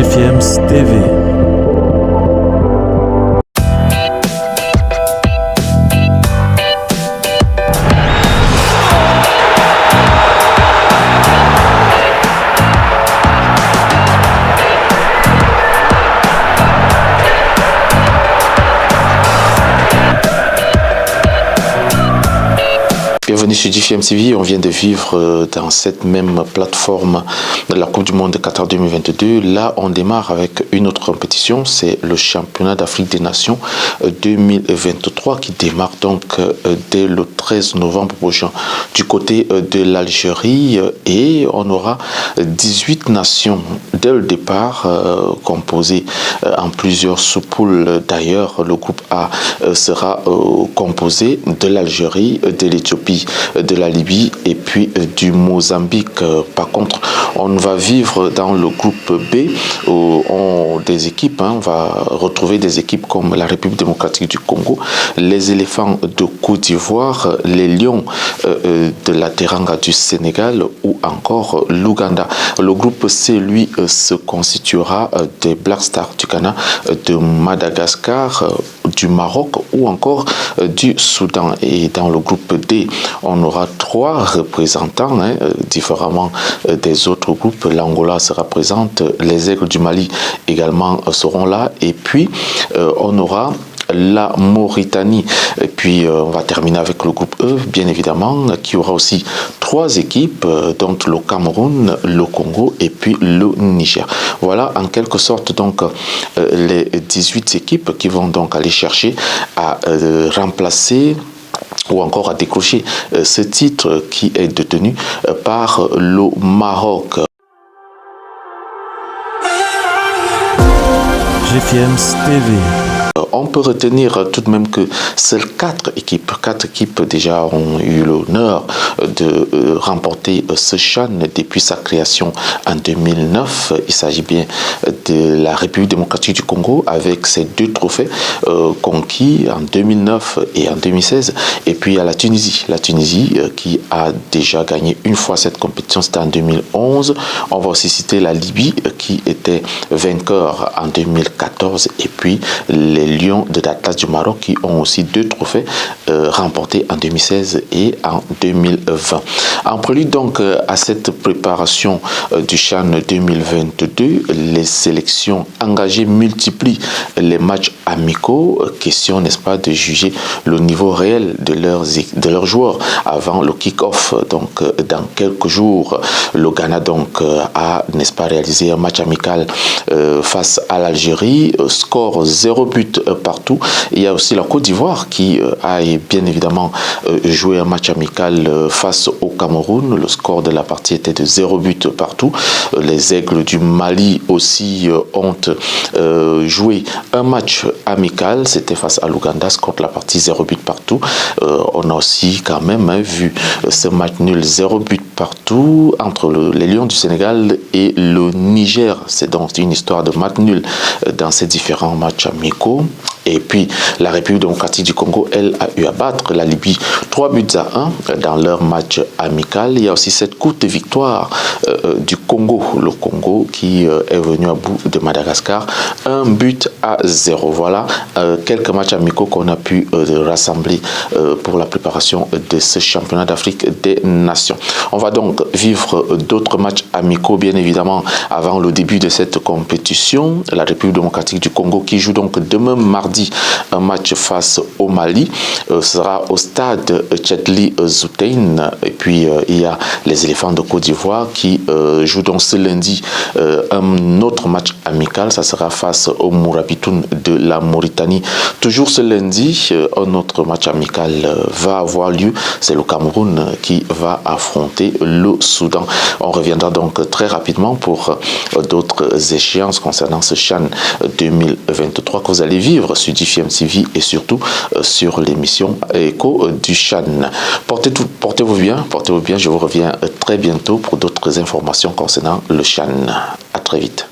GFIEMS TV. Bienvenue sur GFIEMS TV. On vient de vivre dans cette même plateforme de la Coupe du Monde de Qatar 2022. Là, on démarre avec une autre compétition. C'est le Championnat d'Afrique des Nations 2023 qui démarre donc dès le 13 novembre prochain du côté de l'Algérie. Et on aura 18 nations dès le départ composées en plusieurs sous-poules. D'ailleurs, le groupe A sera composé de l'Algérie, de l'Éthiopie, de la Libye et puis du Mozambique. Par contre, on va vivre dans le groupe B où des équipes, on va retrouver des équipes comme la République démocratique du Congo, les éléphants de Côte d'Ivoire, les lions de la Teranga du Sénégal ou encore l'Ouganda. Le groupe C, lui, se constituera des Black Stars du Ghana, de Madagascar, du Maroc ou encore du Soudan. Et dans le groupe D, on aura 3 représentants, différemment des autres groupes. L'Angola sera présente, les Aigles du Mali également seront là, et puis on aura la Mauritanie. Et puis on va terminer avec le groupe E, bien évidemment, qui aura aussi 3 équipes, donc le Cameroun, le Congo et puis le Niger. Voilà en quelque sorte donc les 18 équipes qui vont donc aller chercher à remplacer ou encore à décrocher ce titre qui est détenu par le Maroc. GFIEMS TV. On peut retenir tout de même que seules 4 équipes déjà ont eu l'honneur de remporter ce CHAN depuis sa création en 2009. Il s'agit bien de la République démocratique du Congo avec ses 2 trophées conquis en 2009 et en 2016. Et puis à la Tunisie qui a déjà gagné une fois cette compétition, c'était en 2011. On va aussi citer la Libye qui était vainqueur en 2014 et puis les Lions de l'Atlas du Maroc qui ont aussi 2 trophées remportés en 2016 et en 2020. En prélude donc à cette préparation du CHAN 2022, les sélections engagées multiplient les matchs amicaux. Question, n'est-ce pas, de juger le niveau réel de leurs joueurs avant le kick-off. Donc dans quelques jours, le Ghana donc a, n'est-ce pas, réalisé un match amical face à l'Algérie. Score 0 but partout. Il y a aussi la Côte d'Ivoire qui a bien évidemment joué un match amical face au Cameroun. Le score de la partie était de 0 but partout. Les Aigles du Mali aussi ont joué un match amical. C'était face à l'Ouganda, score de la partie 0 but partout. On a aussi quand même vu ce match nul 0 but partout entre les Lions du Sénégal et le Niger. C'est donc une histoire de match nul dans ces différents matchs amicaux. Et puis la République démocratique du Congo, elle, a eu à battre la Libye 3 buts à 1 dans leur match amical. Il y a aussi cette courte victoire du Congo, le Congo qui est venu à bout de Madagascar, 1 but à 0. Voilà quelques matchs amicaux qu'on a pu rassembler pour la préparation de ce championnat d'Afrique des Nations. On va donc vivre d'autres matchs amicaux, bien évidemment, avant le début de cette compétition. La République démocratique du Congo qui joue donc demain mardi un match face au Mali, sera au stade Tchetli Zoutein. Et puis il y a les éléphants de Côte d'Ivoire qui jouent donc ce lundi un autre match amical, ça sera face au Mourabitoun de la Mauritanie. Toujours ce lundi, un autre match amical va avoir lieu, c'est le Cameroun qui va affronter le Soudan. On reviendra donc très rapidement pour d'autres échéances concernant ce CHAN 2023 que vous allez vivre sur GFIEMS TV et surtout sur l'émission Écho du CHAN. Portez-vous bien, je vous reviens très bientôt pour d'autres informations concernant le CHAN. À très vite.